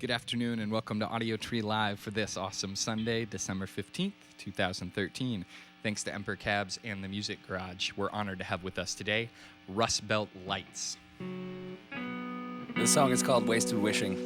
Good afternoon and welcome to Audiotree Live for this awesome Sunday, December 15th, 2013. Thanks to Emperor Cabs and the Music Garage. We're honored to have with us today Rust Belt Lights. This song is called Wasted Wishing.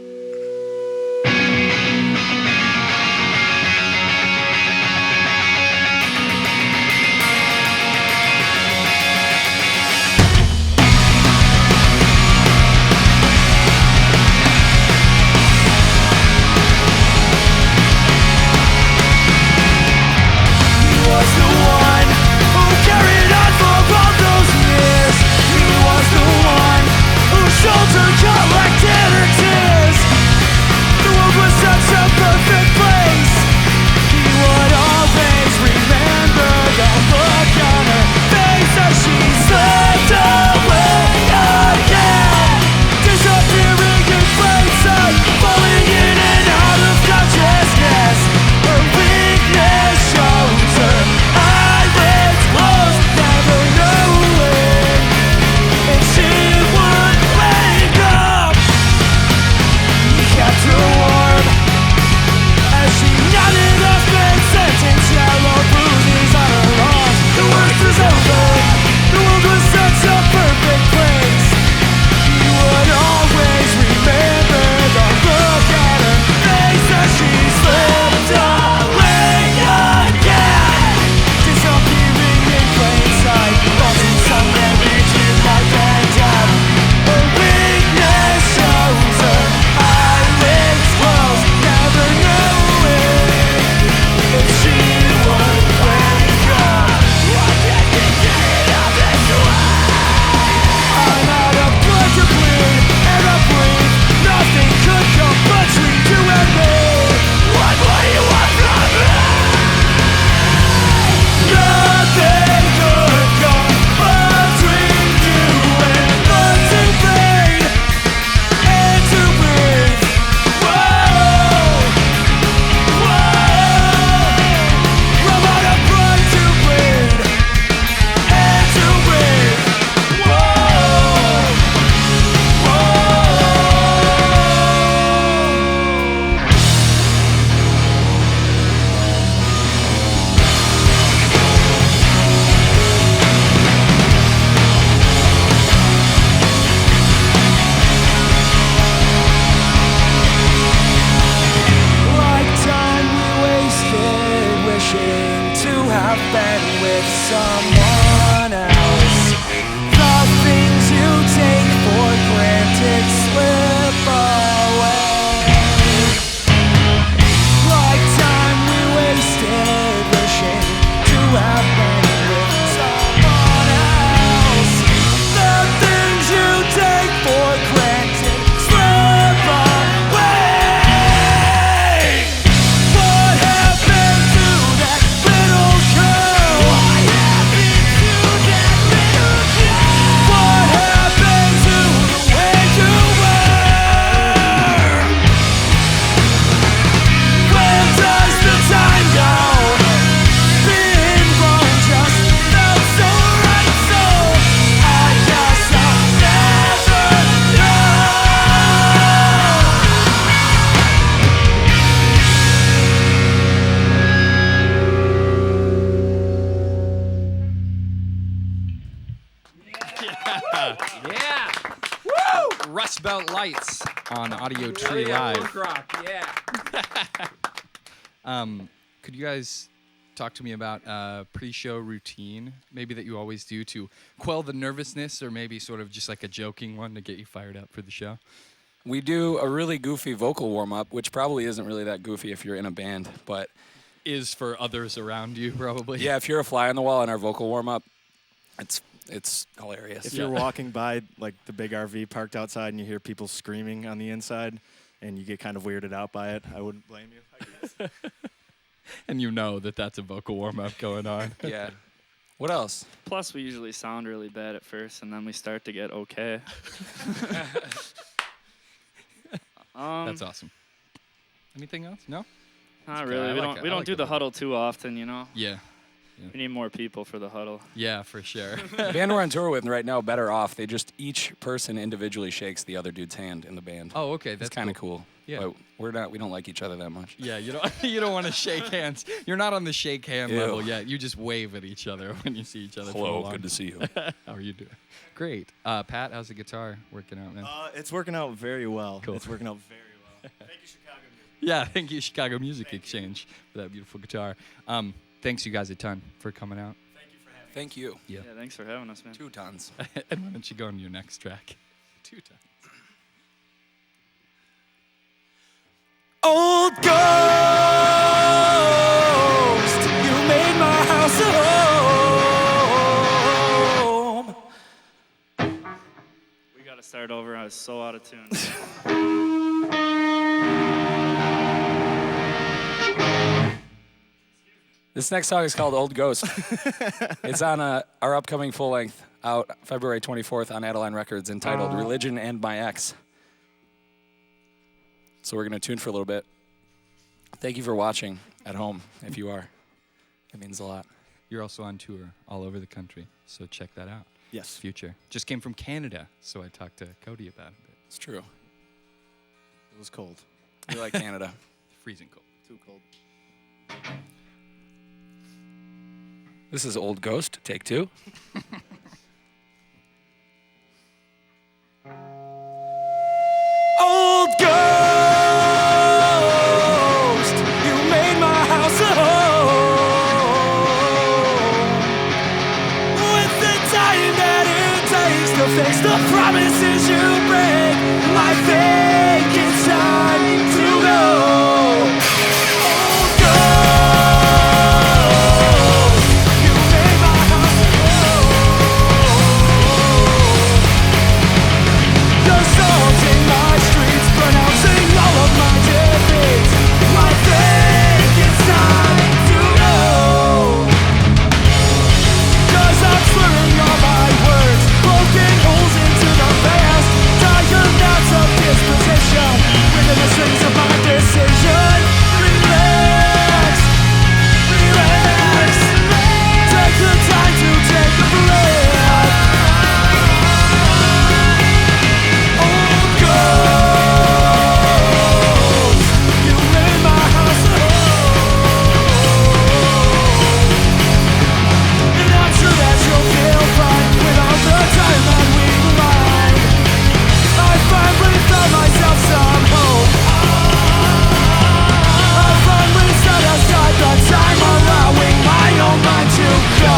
Rust Belt Lights on Audiotree Live. Rock, yeah. Could you guys talk to me about a pre-show routine, maybe that you always do to quell the nervousness, or maybe sort of just like a joking one to get you fired up for the show? We do a really goofy vocal warm-up, which probably isn't really that goofy if you're in a band, but Is for others around you, probably. yeah, if you're a fly on the wall in our vocal warm-up, it's hilarious. If you're walking by like the big RV parked outside and you hear people screaming on the inside and you get kind of weirded out by it, I wouldn't blame you, I guess. And you know that that's a vocal warm-up going on. Yeah. What else? Plus, we usually sound really bad at first, and then we start to get okay. That's awesome. Anything else? No? Not good. really. I We like don't it. we I don't like do the the huddle too often, you know. Yeah. We need more people for the huddle. Yeah, for sure. The band we're on tour with right now, Better Off, they just, each person individually shakes the other dude's hand in the band. Oh, okay. That's It's kind of cool. Yeah. But we don't like each other that much. Yeah, you don't want to shake hands. You're not on the shake hand Ew. level yet. You just wave at each other when you see each other. Hello, for a good to see you. How are you doing? Great. Pat, how's the guitar working out, man? It's working out very well. Cool. It's working out very well. Thank you, Chicago Music. Yeah, thank you, Chicago Music Exchange, for that beautiful guitar. Thanks you guys a ton for coming out. Thank you for having me. Thank you. Yeah. Yeah, thanks for having us, man. 2 tons. And why don't you go into your next track? 2 times. Old ghost, you made my house a home. We got to start over. I was so out of tune. This next song is called Old Ghost. It's on our upcoming full length out February 24th on Adeline Records entitled Religion and My Ex. So we're going to tune for a little bit. Thank you for watching at home, if you are. It means a lot. You're also on tour all over the country, so check that out. Yes. Future. Just came from Canada, so I talked to Cody about it. It's true. It was cold. We like Canada. Freezing cold. Too cold. This is Old Ghost, take 2. Old ghost, you made my house a home. With the time that it takes to fix the promises you break, I think it's time to go. Old ghost, you made my house a home. Your songs in my streets, pronouncing all of my defeats. I think it's time to go. 'Cause I'm slurring all my words, poking holes into the past. Diagrams of disposition within the strings of my decision. Relax, relax. Take the time to take a breath. Old ghost, you made my house a home. And I'm sure that you'll feel fine with all the time that we combine. I finally found myself some hope. I finally set aside the time, allowing my own mind to go.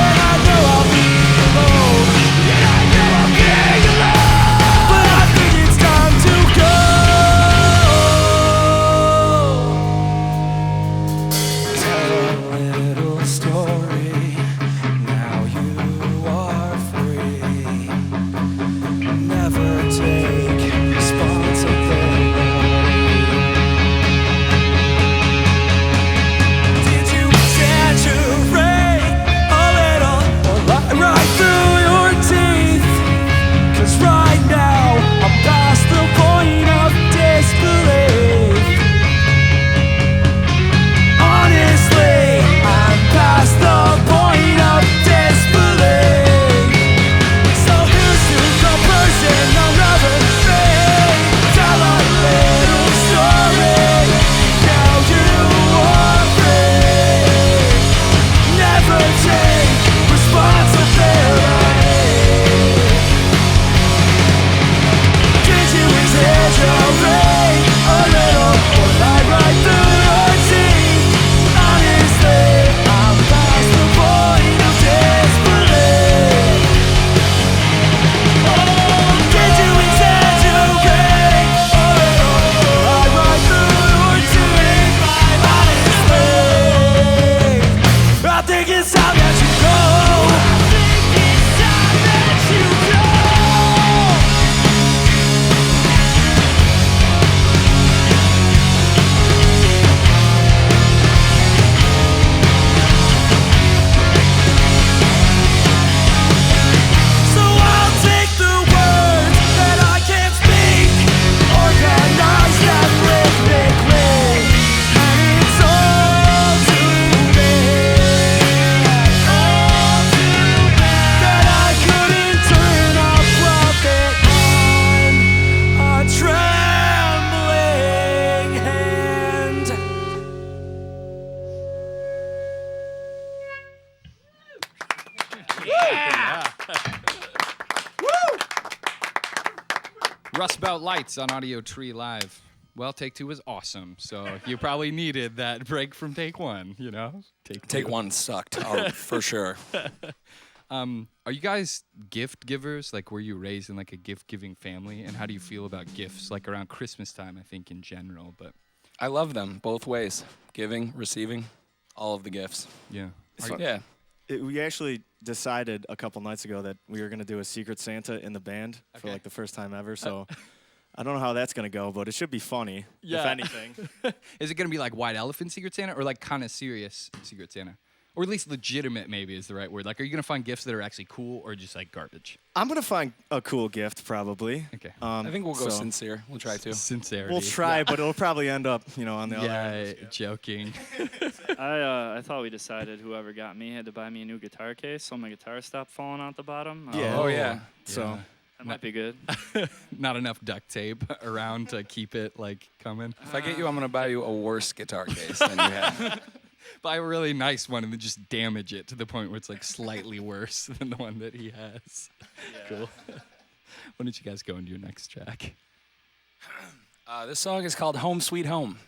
And I know I'll be alone. And I know I'm getting alone. But I think it's time to go. Tell a little story. Now you are free. Never take responsibility. Did you exaggerate a little or lie right through your teeth? 'Cause right now I'm past the point of disbelief. Honestly, I'm past the point of disbelief. So here's to the person I'll never be. Tell a little story. Now you are free. Never take responsibility. Did you exaggerate a little or lie right through your teeth? Honestly, I'm past the point of disbelief. Did you exaggerate a little or lie right through your teeth? Honestly, I think it's time that you go. I think it's time that you go. So I'll take the words that I can't speak, organize them rhythmically, and it's all to me. Rust Belt Lights on Audiotree Live. Well, take two was awesome, so you probably needed that break from take one, you know? Take one sucked, for sure. Are you guys gift givers? Like, were you raised in like a gift-giving family? And how do you feel about gifts? Like around Christmas time, I think in general, but I love them both ways, giving, receiving, all of the gifts. yeah. Yeah. We actually decided a couple nights ago that we were going to do a Secret Santa in the band for like the first time ever. So I don't know how that's going to go, but it should be funny, if anything. Is it gonna be like White Elephant Secret Santa or like kind of serious Secret Santa? Or at least legitimate, maybe, is the right word. Like, are you going to find gifts that are actually cool or just, like, garbage? I'm going to find a cool gift, probably. Okay. I think we'll go sincere. We'll try to. Sincerity. We'll try, but it'll probably end up, on the other end. Yeah, joking. I thought we decided whoever got me had to buy me a new guitar case so my guitar stopped falling out the bottom. Yeah. Oh, yeah. So That might be good. Not enough duct tape around to keep it, like, coming. If I get you, I'm going to buy you a worse guitar case than you have. Buy a really nice one and then just damage it to the point where it's, like, slightly worse than the one that he has. Cool. Why don't you guys go into your next track? This song is called Home Sweet Home.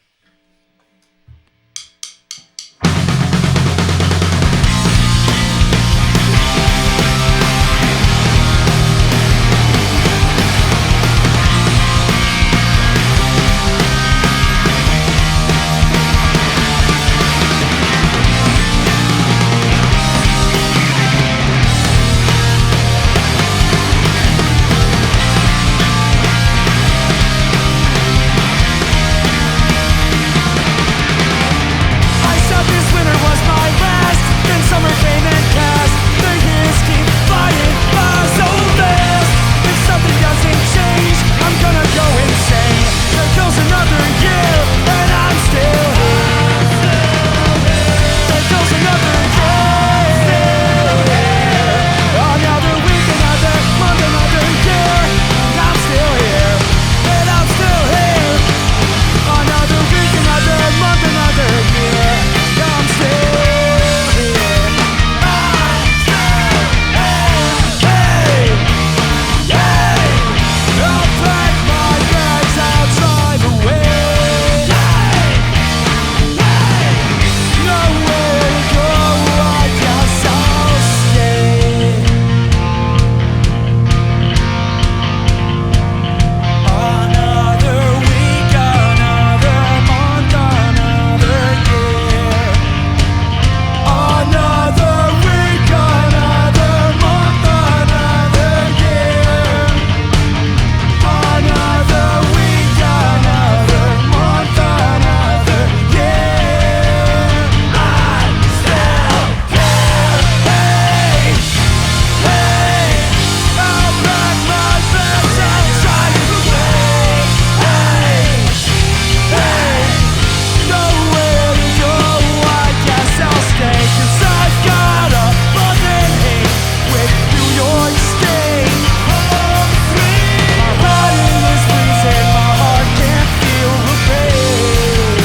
I said this winter was my last. Then summer came and passed. The years keep flying by so fast. If something doesn't change, I'm gonna go insane. There goes another year, and I'm still here. There goes another year. Another week, another month, another year, and I'm still here. And I'm still here. Another week, another month, another year. I'm still here. I'm still here. Hey, hey. I'll pack my bags, I'll drive away. Hey, hey. Nowhere to go, I guess I'll stay. Another week, another month, another year. Another week, another month, another year. Another week, another month, another year. I'm still here. Hey, hey. I'll pack my bags, I'll drive away. Hey, hey. Nowhere to go, I guess I'll stay. 'Cause I've got a love and hate with New York State. Home sweet. My body is freezing, my heart can't feel the pain.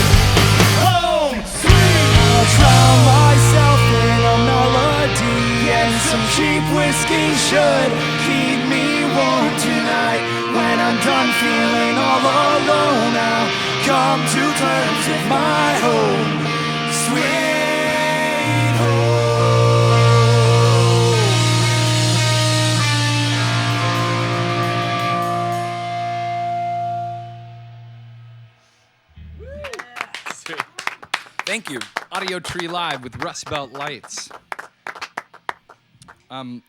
Home sweet. I'll drown myself in a melody, and some cheap whiskey should keep me warm tonight. When I'm done feeling all alone, I'll come to terms with my home, sweet home. Thank you. Audiotree Live with Rust Belt Lights.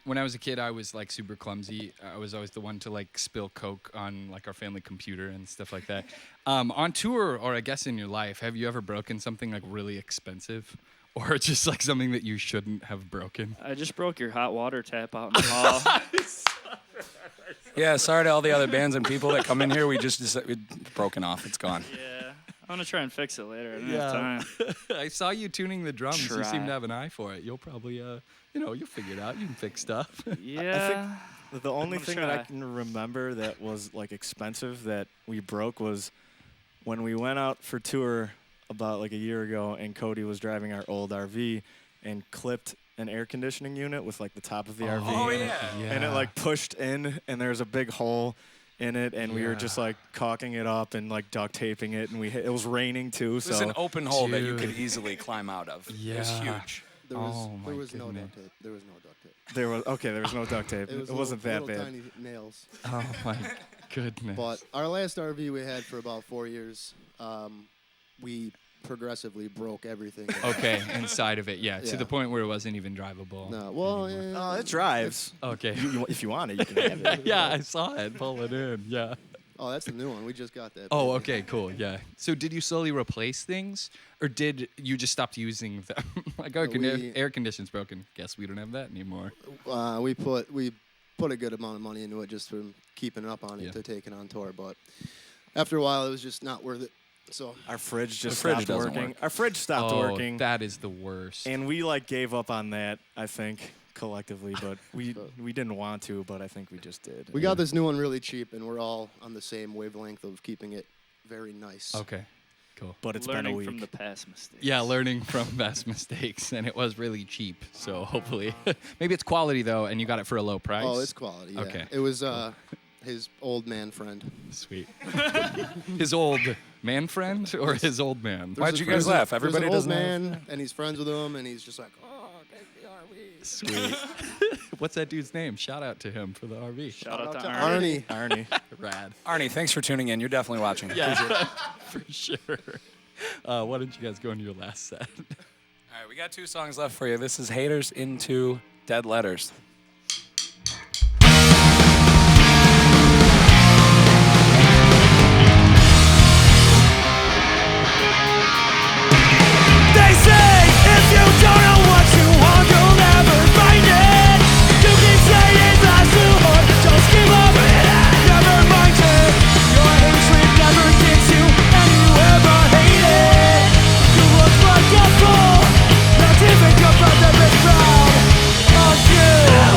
When I was a kid, I was like super clumsy. I was always the one to like spill Coke on like our family computer and stuff like that. On tour, or I guess in your life, have you ever broken something like really expensive, or just like something that you shouldn't have broken? I just broke your hot water tap out in the hall. Yeah, sorry to all the other bands and people that come in here. We just it's broken off. It's gone. Yeah. I'm going to try and fix it later. I don't have time. I saw you tuning the drums. You seem Try. to have an eye for it. You'll probably, you'll figure it out. You can fix stuff. Yeah. the only gonna thing that I try. can remember that was like expensive that we broke was when we went out for tour about like a year ago, and Cody was driving our old RV and clipped an air conditioning unit with like the top of the RV. Oh, in it. yeah. And it like pushed in, and there was a big hole in it, and we were just like caulking it up and like duct taping it, and it was raining too. It was So an open hole that you could Dude. easily climb out of. It was Yeah. huge. There was, Oh, my there was no goodness. duct tape. There was no duct tape. there was no duct tape. It wasn't that little bad. tiny nails. Oh my goodness. But our last RV we had for about 4 years, we progressively broke everything. Okay, inside of it, yeah, to Yeah. the point where it wasn't even drivable. No, well, anymore. yeah, Oh, it drives. Okay. If you want it, you can have it. Yeah, I saw it. Pull it in. Yeah. oh, that's the new one. We just got that. Oh, baby. okay, cool. Yeah. So did you slowly replace things, or did you just stop using them? Like air conditioning's broken. Guess we don't have that anymore. We put a good amount of money into it just from keeping up on it Yeah. to taking on tour. But after a while, it was just not worth it. So Our fridge just fridge stopped doesn't working. work. Our fridge stopped Oh, working. that is the worst. And we like gave up on that, I think, collectively, but we didn't want to, but I think we just did. we got this new one really cheap, and we're all on the same wavelength of keeping it very nice. Okay. Cool. But it's been a Learning week. from the past mistakes. Yeah, learning from past mistakes, and it was really cheap. So hopefully, maybe it's quality though, and you got it for a low price. Oh, it's quality. Yeah. Okay. It was his old man friend. Sweet. His old man friend or his old man? Why'd There's you a- guys there's a- laugh? there's Everybody an old doesn't have- man, and he's friends with him, and he's just like, oh, take the RV. Sweet. What's that dude's name? Shout out to him for the RV. Shout out to Arnie. Arnie. Rad. Arnie, thanks for tuning in. You're definitely watching. Yeah, for sure. Why don't you guys go into your last set? All right, we got 2 songs left for you. This is Haters into Dead Letters. They say if you don't know what you want, you'll never find it. You keep saying that's too hard, just give up and never mind it. Your hatred never gets you anywhere but hated. You look like a fool, not even your brother is proud of you.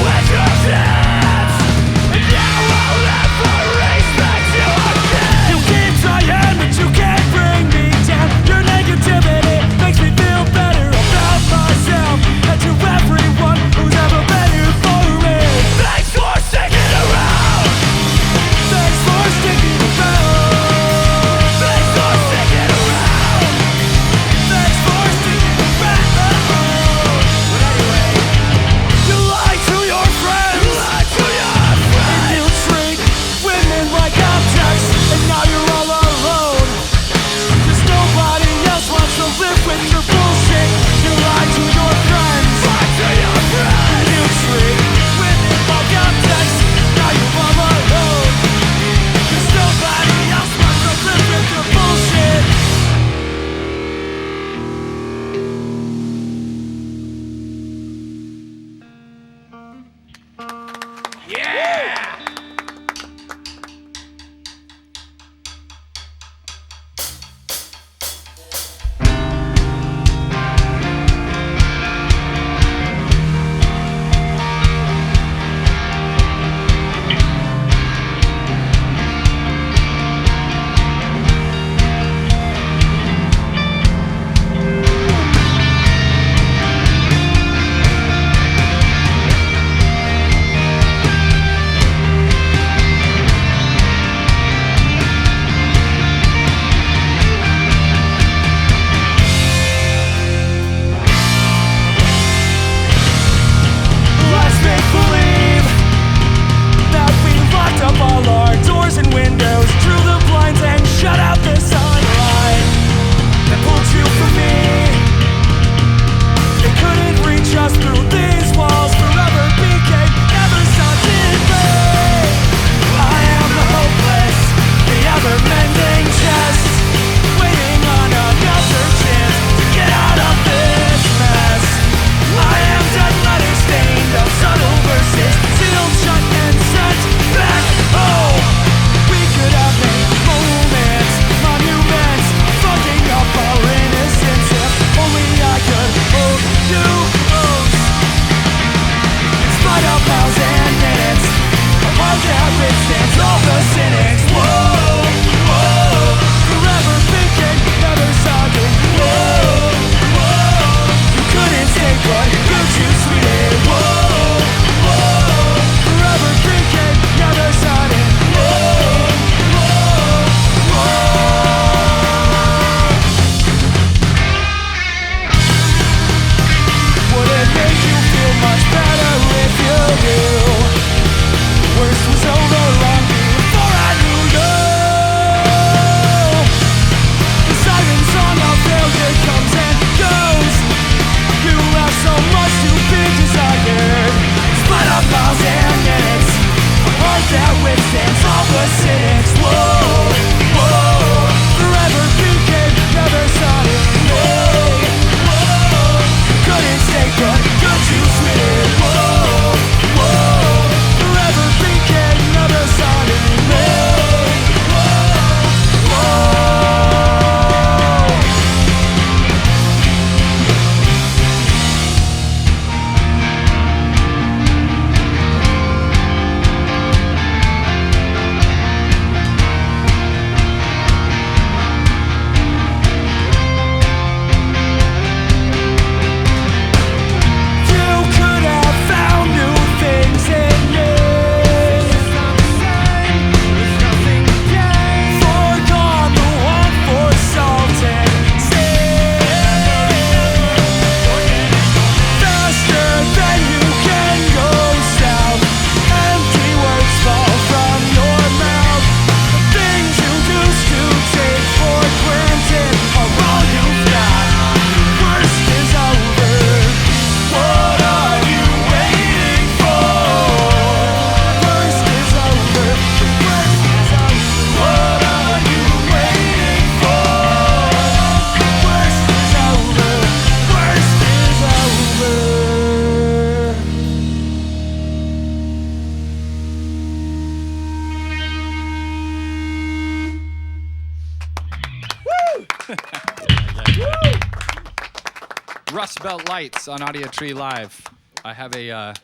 Rust Belt Lights on Audiotree Live. I have a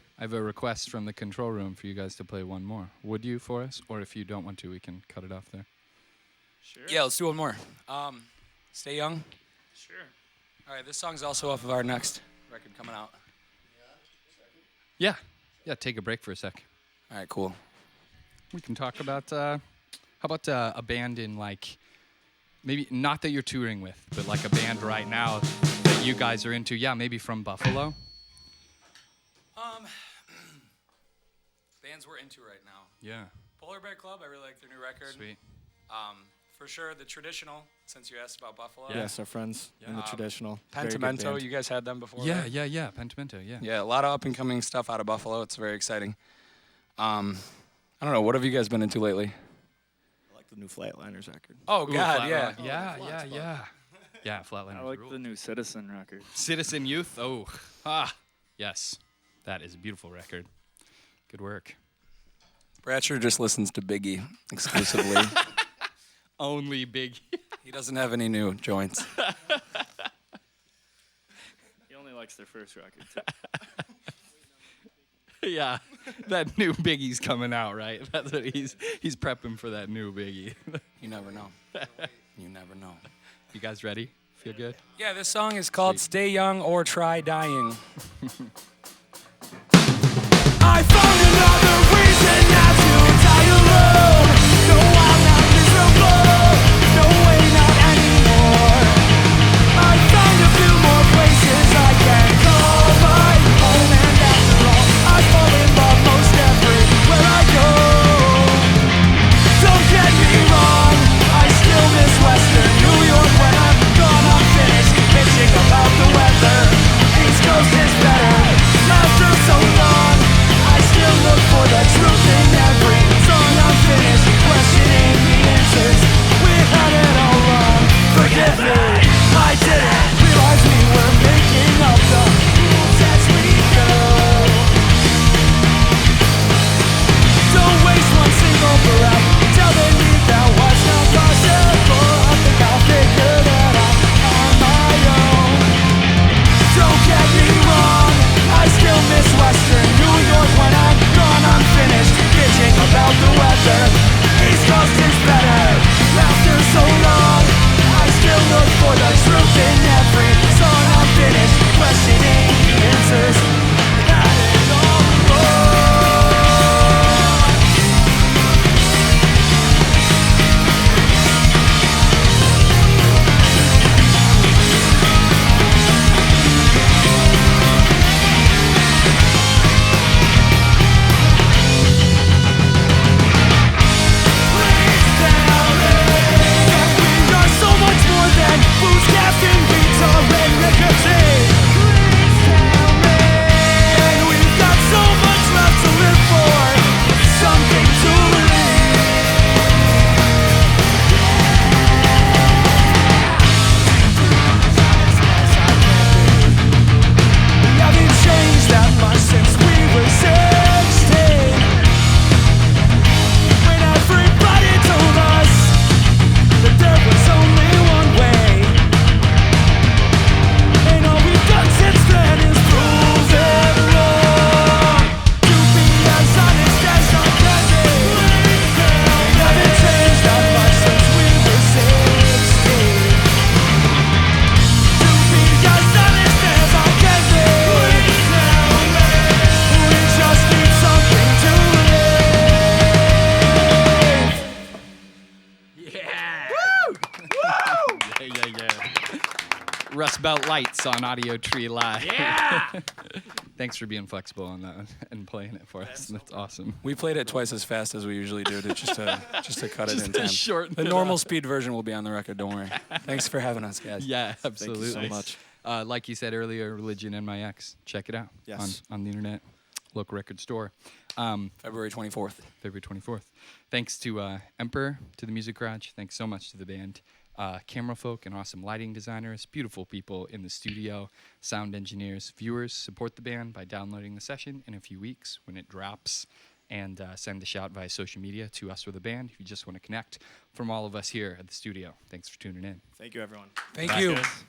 request from the control room for you guys to play one more. Would you for us? Or if you don't want to, we can cut it off there. Sure. Yeah, let's do one more. Stay Young. Sure. All right, this song's also off of our next record coming out. Yeah. Yeah, take a break for a sec. All right, cool. We can talk about, how about a band in like, maybe not that you're touring with, but like a band right now that you guys are into. Yeah, maybe from Buffalo. Bands we're into right now. Yeah. Polar Bear Club, I really like their new record. Sweet. For sure, the Traditional, since you asked about Buffalo. Yes, our friends in the Traditional. Very good Pentimento, band. you guys had them before, Yeah, right? yeah. Pentimento, yeah. Yeah, a lot of up-and-coming stuff out of Buffalo. It's very exciting. I don't know, what have you guys been into lately? I like the new Flatliners record. Oh, Ooh, God, yeah. Yeah. Yeah, Flatliners I like rule. the new Citizen record. Citizen Youth. Yes. That is a beautiful record. Good work. Bratcher just listens to Biggie exclusively. Only big. He doesn't have any new joints. He only likes their first record, too. Yeah, that new Biggie's coming out, right? That's what he's prepping for that new Biggie. You never know. You never know. You guys ready? Feel good? Yeah, this song is called Stay Young or Try Dying. I found another reason not to die alone. No, I'm not miserable. No way, not anymore. I found a few more places I can call my home, and after all, I fall in love most everywhere I go. Don't get me wrong, I still miss Western New York. When I'm gone, I'm finished bitching about the weather. East Coast is better. After so long, I still look for the truth in every song. I'm finished questioning the answers. We had it all wrong. Forgive me, I didn't realize we were making up the rules as we go. Don't waste one single breath telling me that was not possible. I think I'll figure that out on my own. Don't get me wrong, I still miss Western New York. When I'm gone, I'm finished bitching about the weather. East Coast is better. After so long, I still look for the truth in every song. I'm finished questioning the answers. Had it all wrong. We are so much more than booze, caffeine, guitar, and nicotine. And we've got so much left to live for, something to believe. We haven't changed that much since we were 16. When everybody told us that there was only one way, and all we've done since then is prove it wrong. To be as honest as I can be, we haven't changed that much since we were 16. To be as honest as I can be, we just need something to live. Yeah. Rust Belt Lights on Audiotree Live. Yeah. Thanks for being flexible on that one and playing it for us. That's awesome. We played it twice as fast as we usually do just to cut it Just in to time. shorten The it normal up. speed version will be on the record, don't worry. Thanks for having us, guys. Yeah, absolutely. Thank you so much. Like you said earlier, Religion and My Ex. Check it out Yes. on the internet, local record store. February 24th. February 24th. Thanks to Emperor, to the Music Garage. Thanks so much to the band. Camera folk and awesome lighting designers, beautiful people in the studio, sound engineers, viewers. Support the band by downloading the session in a few weeks when it drops, and send a shout via social media to us or the band if you just want to connect. From all of us here at the studio, thanks for tuning in. Thank you, everyone. Thank Bye, you. Guys.